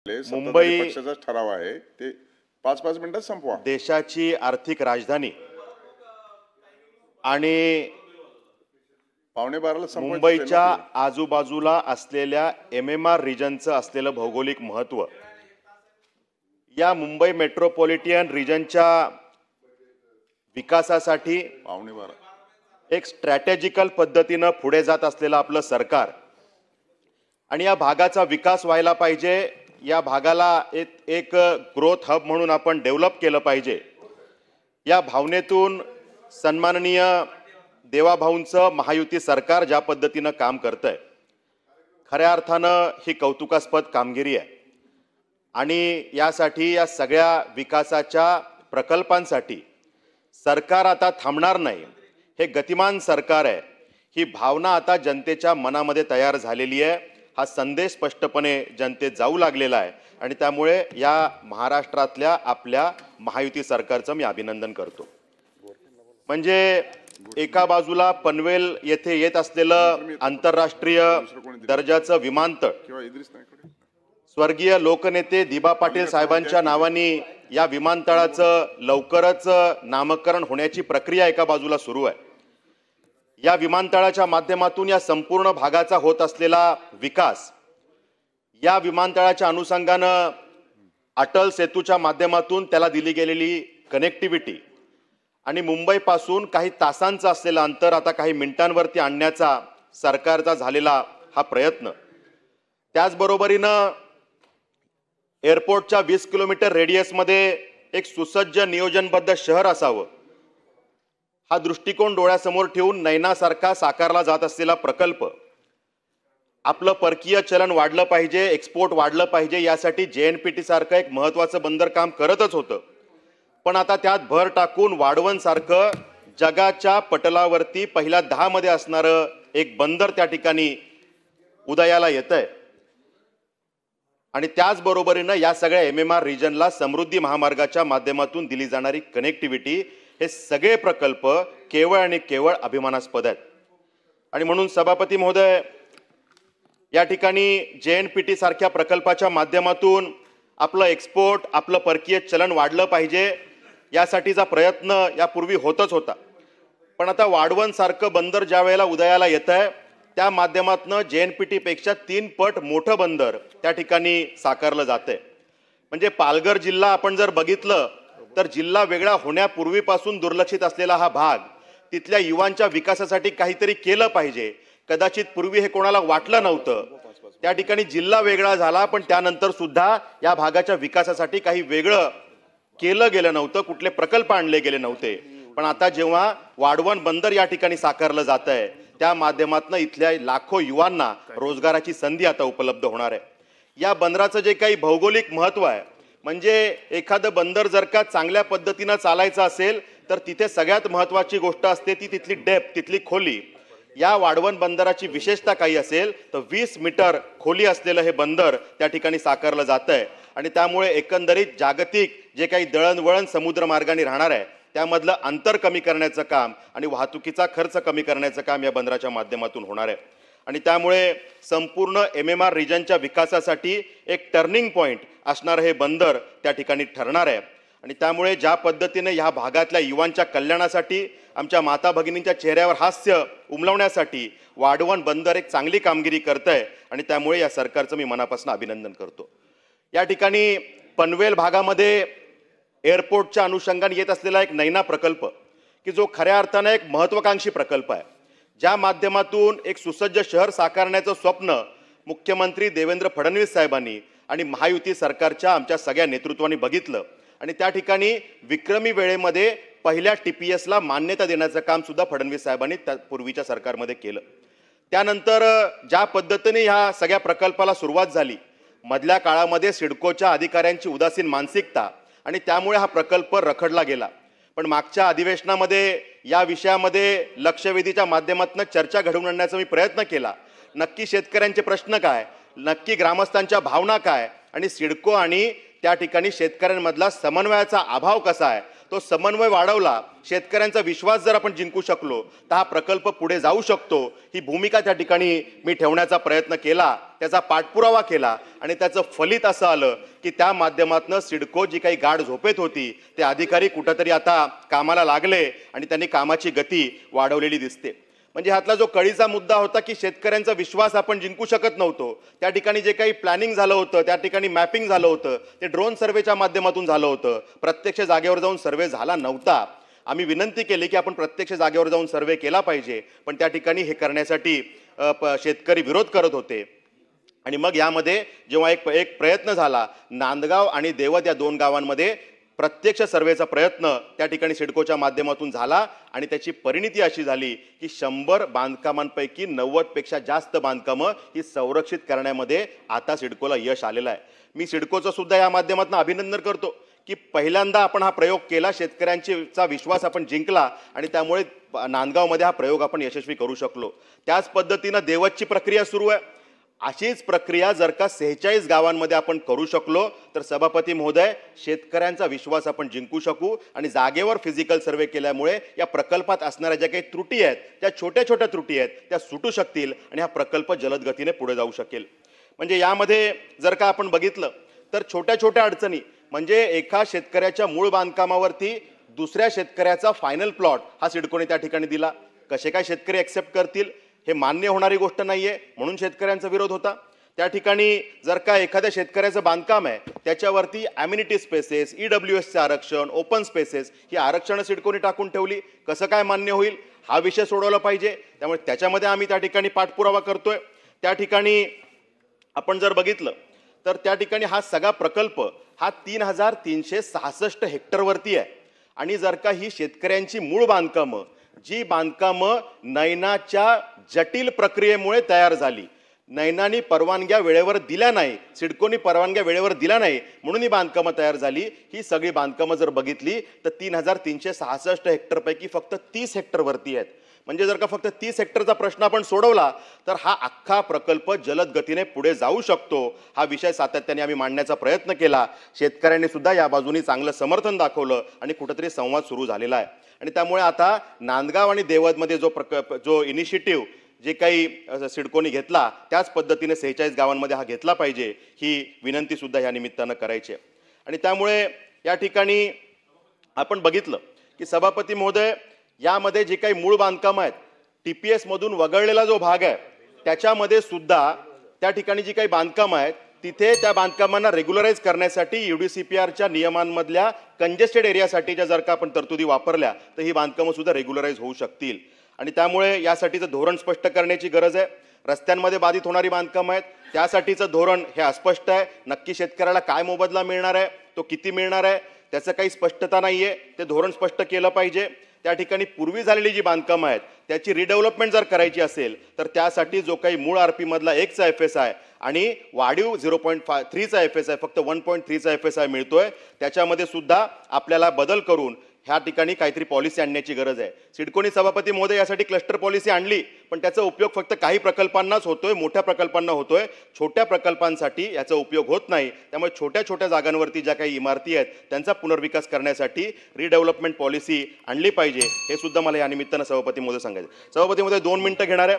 मुंबई पक्षाचा ठराव आहे ते 5-5 मिनिटात संपवा। देशाची आर्थिक राजधानी आणि पावणे 12ला संपवायचं मुंबईच्या आजूबाजूला असलेल्या MMR रिजनचं असलेलं भौगोलिक महत्त्व या मुंबई मेट्रोपॉलिटन रिजनच्या विकासासाठी पावणे 12 एक स्ट्रॅटेजिकल पद्धतीने पुढे जात असलेलं आपलं सरकार आणि या भागाचा विकास व्हायला पाहिजे, या भागाला एक ग्रोथ हब म्हणून आपण डेव्हलप केलं पाहिजे या भावनेतून सन्माननीय देवाभाऊंचं महायुती सरकार ज्या पद्धतीनं काम करतंय खऱ्या अर्थानं ही कौतुकास्पद कामगिरी आहे आणि यासाठी या सगळ्या विकासाच्या प्रकल्पांसाठी सरकार आता थांबणार नाही, हे गतिमान सरकार आहे, ही भावना आता जनतेच्या मनामध्ये तयार झालेली आहे, हा संदेश स्पष्टपणे जनतेत जाऊ लागलेला आहे आणि त्यामुळे या महाराष्ट्रातल्या आपल्या महायुती सरकारचं मी अभिनंदन करतो। म्हणजे एका बाजूला पनवेल येथे येत असलेलं आंतरराष्ट्रीय दर्जाचं विमानतळ स्वर्गीय लोकनेते दिबा पाटील साहेबांच्या नावाने या विमानतळाचं लवकरच नामकरण होण्याची प्रक्रिया एका बाजूला सुरू आहे। या विमानतळाच्या माध्यमातून या संपूर्ण भागाचा होत असलेला विकास, या विमानतळाच्या अनुषंगानं अटल सेतूच्या माध्यमातून त्याला दिली गेलेली कनेक्टिव्हिटी आणि मुंबईपासून काही तासांचं असलेलं अंतर आता काही मिनिटांवरती आणण्याचा सरकारचा झालेला हा प्रयत्न, त्याचबरोबरीनं एअरपोर्टच्या 20 किलोमीटर रेडियसमध्ये एक सुसज्ज नियोजनबद्ध शहर असावं हा दृष्टिकोन डोळ्यासमोर ठेवून नैनासारखा साकारला जात असलेला प्रकल्प, आपलं परकीय चलन वाढलं पाहिजे, एक्सपोर्ट वाढलं पाहिजे, यासाठी JNPT सारखं एक महत्त्वाचं बंदर काम करतच होतं, पण आता त्यात भर टाकून वाढवण सारखं जगाच्या पटलावरती पहिल्या 10 मध्ये असणारं एक बंदर त्या ठिकाणी उदयाला येतंय आणि त्याचबरोबरीनं या सगळ्या MMR रिजनला समृद्धी महामार्गाच्या माध्यमातून दिली जाणारी कनेक्टिव्हिटी, हे सगळे प्रकल्प केवळ आणि केवळ अभिमानास्पद आहेत आणि म्हणून सभापती महोदय या ठिकाणी JNPT सारख्या प्रकल्पाच्या माध्यमातून आपलं एक्सपोर्ट, आपलं परकीय चलन वाढलं पाहिजे यासाठीचा प्रयत्न यापूर्वी होतच होता, पण आता वाढवण सारखं बंदर ज्या वेळेला उदयाला येतंय त्या माध्यमातून JNPT पेक्षा 3 पट मोठं बंदर त्या ठिकाणी साकारलं जातंय। म्हणजे पालघर जिल्हा आपण जर बघितलं तर जिल्हा वेगळा होण्यापूर्वीपासून दुर्लक्षित असलेला हा भाग, तिथल्या युवांच्या विकासासाठी काहीतरी केलं पाहिजे, कदाचित पूर्वी हे कोणाला वाटलं नव्हतं, त्या ठिकाणी जिल्हा वेगळा झाला पण त्यानंतर सुद्धा या भागाच्या विकासासाठी काही वेगळं केलं गेलं नव्हतं, कुठले प्रकल्प आणले गेले नव्हते, पण आता जेव्हा वाढवण बंदर या ठिकाणी साकारलं जातंय त्या माध्यमातून इथल्या लाखो युवांना रोजगाराची संधी आता उपलब्ध होणार आहे। या बंदराचं जे काही भौगोलिक महत्त्व आहे, म्हणजे एखादं बंदर जर का चांगल्या पद्धतीनं चालायचं असेल तर तिथे सगळ्यात महत्त्वाची गोष्ट असते ती तिथली डेप्थ, तिथली खोली। या वाढवण बंदराची विशेषता काही असेल तर 20 मीटर खोली असलेलं हे बंदर त्या ठिकाणी साकारलं जातंय आणि त्यामुळे एकंदरीत जागतिक जे काही दळणवळण समुद्र मार्गाने राहणार आहे त्यामधलं अंतर कमी करण्याचं काम आणि वाहतुकीचा खर्च कमी करण्याचं काम या बंदराच्या माध्यमातून होणार आहे आणि त्यामुळे संपूर्ण MMR रिजनच्या विकासासाठी एक टर्निंग पॉइंट असणारं हे बंदर त्या ठिकाणी ठरणार आहे आणि त्यामुळे ज्या पद्धतीने ह्या भागातल्या युवांच्या कल्याणासाठी, आमच्या माता भगिनींच्या चेहऱ्यावर हास्य उमलवण्यासाठी वाढवण बंदर एक चांगली कामगिरी करतंय आणि त्यामुळे या सरकारचं मी मनापासून अभिनंदन करतो। या ठिकाणी पनवेल भागामध्ये एअरपोर्टच्या अनुषंगाने येत असलेला एक नैना प्रकल्प की जो खऱ्या अर्थाने एक महत्त्वाकांक्षी प्रकल्प आहे, ज्या माध्यमातून एक सुसज्ज शहर साकारण्याचं स्वप्न मुख्यमंत्री देवेंद्र फडणवीस साहेबांनी आणि महायुती सरकारच्या आमच्या सगळ्या नेतृत्वाने बघितलं आणि त्या ठिकाणी विक्रमी वेळेमध्ये पहिल्या TPSला मान्यता देण्याचं काम सुद्धा फडणवीस साहेबांनी त्या पूर्वीच्या सरकारमध्ये केलं। त्यानंतर ज्या पद्धतीने ह्या सगळ्या प्रकल्पाला सुरुवात झाली, मधल्या काळामध्ये सिडकोच्या अधिकाऱ्यांची उदासीन मानसिकता आणि त्यामुळे हा प्रकल्प रखडला गेला, पण मागच्या अधिवेशनामध्ये या विषयामध्ये लक्षवेधीच्या माध्यमातून चर्चा घडवून आणण्याचा मी प्रयत्न केला। नक्की शेतकऱ्यांचे प्रश्न काय, नक्की ग्रामस्थांच्या भावना काय आणि सिडको आणि त्या ठिकाणी शेतकऱ्यांमधला समन्वयाचा अभाव कसा आहे तो समन्वय वाढवला, शेतकऱ्यांचा विश्वास जर आपण जिंकू शकलो तर हा प्रकल्प पुढे जाऊ शकतो. ही भूमिका त्या ठिकाणी मी ठेवण्याचा प्रयत्न केला, त्याचा पाठपुरावा केला आणि त्याचं फलित असं आलं की त्या माध्यमातून सिडको जी काही गाढ झोपेत होती ते अधिकारी कुठंतरी आता कामाला लागले आणि त्यांनी कामाची गती वाढवलेली दिसते. म्हणजे ह्यातला जो कळीचा मुद्दा होता की शेतकऱ्यांचा विश्वास आपण जिंकू शकत नव्हतो, त्या ठिकाणी जे काही प्लॅनिंग झालं होतं, त्या ठिकाणी मॅपिंग झालं होतं, ते ड्रोन सर्वेच्या माध्यमातून झालं होतं, प्रत्यक्ष जागेवर जाऊन सर्वे झाला नव्हता. आम्ही विनंती केली की आपण प्रत्यक्ष जागेवर जाऊन सर्वे केला पाहिजे, पण त्या ठिकाणी हे करण्यासाठी शेतकरी विरोध करत होते. आणि मग यामध्ये जेव्हा एक प्रयत्न झाला, नांदगाव आणि देवत या 2 गावांमध्ये प्रत्यक्ष सर्वेचा प्रयत्न त्या ठिकाणी सिडकोच्या माध्यमातून झाला आणि त्याची परिणिती अशी झाली की 100 बांधकामांपैकी 90 पेक्षा जास्त बांधकामं ही संरक्षित करण्यामध्ये आता सिडकोला यश आलेलं आहे. मी सिडकोचं सुद्धा या माध्यमातून अभिनंदन करतो की पहिल्यांदा आपण हा प्रयोग केला, शेतकऱ्यांचा विश्वास आपण जिंकला आणि त्यामुळे नांदगावमध्ये हा प्रयोग आपण यशस्वी करू शकलो. त्याच पद्धतीनं देवतची प्रक्रिया सुरू आहे. अशीच प्रक्रिया जर का 46 गावांमध्ये आपण करू शकलो तर सभापती महोदय, शेतकऱ्यांचा विश्वास आपण जिंकू शकू आणि जागेवर फिजिकल सर्वे केल्यामुळे या प्रकल्पात असणाऱ्या ज्या काही त्रुटी आहेत, त्या छोट्या छोट्या त्रुटी आहेत, त्या सुटू शकतील आणि हा प्रकल्प जलद गतीने पुढे जाऊ शकेल. म्हणजे यामध्ये जर का आपण बघितलं तर छोट्या छोट्या अडचणी, म्हणजे एका शेतकऱ्याच्या मूळ बांधकामावरती दुसऱ्या शेतकऱ्याचा फायनल प्लॉट हा सिडकोने त्या ठिकाणी दिला. कसे काय शेतकरी ॲक्सेप्ट करतील, हे मान्य होणारी गोष्ट नाहीये, म्हणून शेतकऱ्यांचा विरोध होता. त्या ठिकाणी जर का एखाद्या शेतकऱ्याचं बांधकाम आहे त्याच्यावरती ॲम्युनिटी स्पेसेस, EWSचे आरक्षण, ओपन स्पेसेस ही आरक्षणं सिडकोने टाकून ठेवली. कसं काय मान्य होईल, हा विषय सोडवला पाहिजे. त्यामुळे त्याच्यामध्ये आम्ही त्या ठिकाणी पाठपुरावा करतोय. त्या ठिकाणी आपण जर बघितलं तर त्या ठिकाणी हा सगळा प्रकल्प हा 3366 हेक्टरवरती आहे आणि जर का ही शेतकऱ्यांची मूळ बांधकामं, जी बांधकामं नैनाच्या जटिल प्रक्रियेमुळे तयार झाली, नैनानी परवानग्या वेळेवर दिल्या नाही, सिडकोनी परवानग्या वेळेवर दिल्या नाही म्हणून ही बांधकामं तयार झाली. ही सगळी बांधकामं जर बघितली तर 3366 हेक्टरपैकी फक्त 30 हेक्टरवरती आहेत. म्हणजे जर का फक्त 30 हेक्टरचा प्रश्न आपण सोडवला तर हा अख्खा प्रकल्प जलद गतीने पुढे जाऊ शकतो. हा विषय सातत्याने आम्ही मांडण्याचा प्रयत्न केला. शेतकऱ्यांनी सुद्धा या बाजूनी चांगलं समर्थन दाखवलं आणि कुठेतरी संवाद सुरू झालेला आहे. आणि त्यामुळे आता नांदगाव आणि देवतमध्ये जो इनिशिएटिव्ह जे काही सिडकोने घेतला त्याच पद्धतीने 46 गावांमध्ये हा घेतला पाहिजे, ही विनंती सुद्धा या निमित्तानं करायची आहे. आणि त्यामुळे या ठिकाणी आपण बघितलं की सभापती महोदय, यामध्ये जे काही मूळ बांधकाम आहेत, TPS मधून वगळलेला जो भाग आहे त्याच्यामध्ये सुद्धा त्या ठिकाणी जी काही बांधकामं आहेत तिथे त्या बांधकामांना रेग्युलराइज करण्यासाठी UDCPRच्या नियमांमधल्या कंजेस्टेड एरियासाठीच्या जर का आपण तरतुदी वापरल्या तर ही बांधकामं सुद्धा रेग्युलराइज होऊ शकतील. आणि त्यामुळे यासाठीचं धोरण स्पष्ट करण्याची गरज आहे. रस्त्यांमध्ये बाधित होणारी बांधकामं आहेत त्यासाठीचं धोरण हे अस्पष्ट आहे. नक्की शेतकऱ्याला काय मोबदला मिळणार आहे, तो किती मिळणार आहे, त्याचं काही स्पष्टता नाही आहे. ते धोरण स्पष्ट केलं पाहिजे. त्या ठिकाणी पूर्वी झालेली जी बांधकामं आहेत त्याची रिडेव्हलपमेंट जर करायची असेल तर त्यासाठी जो काही मूळ RP मधला 1चा FSI आणि वाढीव 0.3चा FSI, फक्त 1.3चा FSI मिळतोय, त्याच्यामध्ये सुद्धा आपल्याला बदल करून ह्या ठिकाणी काहीतरी पॉलिसी आणण्याची गरज आहे. सिडकोनी सभापती महोदय यासाठी क्लस्टर पॉलिसी आणली, पण त्याचा उपयोग फक्त काही प्रकल्पांनाच होतोय, मोठ्या प्रकल्पांना होतोय. छोट्या प्रकल्पांसाठी याचा उपयोग होत नाही. त्यामुळे छोट्या छोट्या जागांवरती ज्या काही इमारती आहेत त्यांचा पुनर्विकास करण्यासाठी रिडेव्हलपमेंट पॉलिसी आणली पाहिजे, हे सुद्धा मला या निमित्तानं सभापती महोदय सांगायचं. सभापती महोदय 2 मिनिटं घेणार आहे.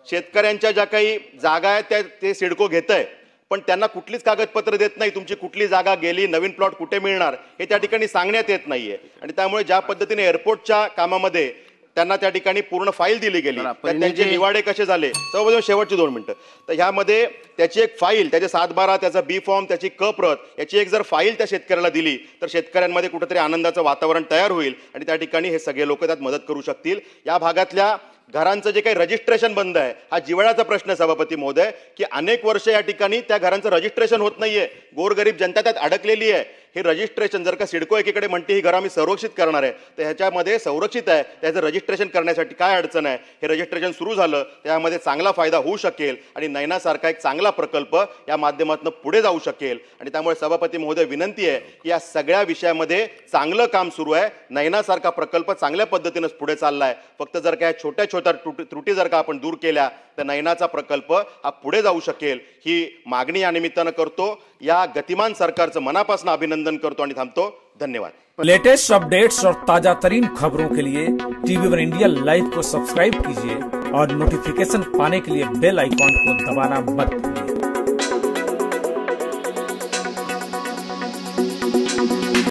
शेतकऱ्यांच्या ज्या काही जागा आहेत ते सिडको घेत आहे, पण त्यांना कुठलीच कागदपत्र देत नाही. तुमची कुठली जागा गेली, नवीन प्लॉट कुठे मिळणार हे त्या ठिकाणी सांगण्यात येत नाहीये. आणि त्यामुळे ज्या पद्धतीने एअरपोर्टच्या कामामध्ये त्यांना त्या ठिकाणी पूर्ण फाईल दिली गेली, त्यांचे निवाडे कसे झाले, सभापती शेवटची 2 मिनिटं, तर ह्यामध्ये त्याची एक फाईल, त्याचे 7/12, त्याचा B फॉर्म, त्याची क प्रत, याची एक जर फाईल त्या शेतकऱ्याला दिली तर शेतकऱ्यांमध्ये कुठेतरी आनंदाचं वातावरण तयार होईल आणि त्या ठिकाणी हे सगळे लोक त्यात मदत करू शकतील. या भागातल्या घरांचं जे काही रजिस्ट्रेशन बंद आहे, हा जिव्हाळ्याचा प्रश्न आहे सभापती महोदय, की अनेक वर्ष या ठिकाणी त्या घरांचं रजिस्ट्रेशन होत नाहीये. गोरगरीब जनता त्यात अडकलेली आहे. हे रजिस्ट्रेशन जर का सिडको एकीकडे म्हणते ही घरं आम्ही संरक्षित करणार आहे, तर ह्याच्यामध्ये संरक्षित आहे त्याचं रजिस्ट्रेशन करण्यासाठी काय अडचण आहे. हे रजिस्ट्रेशन सुरू झालं त्यामध्ये चांगला फायदा होऊ शकेल आणि नैनासारखा एक चांगला प्रकल्प या माध्यमातून पुढे जाऊ शकेल. आणि त्यामुळे सभापती महोदय विनंती आहे की या सगळ्या विषयामध्ये चांगलं काम सुरू आहे. नैनासारखा प्रकल्प चांगल्या पद्धतीनं पुढे चाललाय. फक्त जर का छोट्या छोट्या त्रुटी जर का आपण दूर केल्या तर नैनाचा प्रकल्प हा पुढे जाऊ शकेल, ही मागणी या निमित्तानं करतो. या गतिमान सरकारचं मनापासून अभिनंदन करतो आणि थांबतो. धन्यवाद. लेटेस्ट अपडेट्स और ताजा तरीन खबरों के लिए TV1 इंडिया लाइव को सब्सक्राइब कीजिए और नोटिफिकेशन पाने के लिए बेल आइकॉन को दबाना मत भूलिए.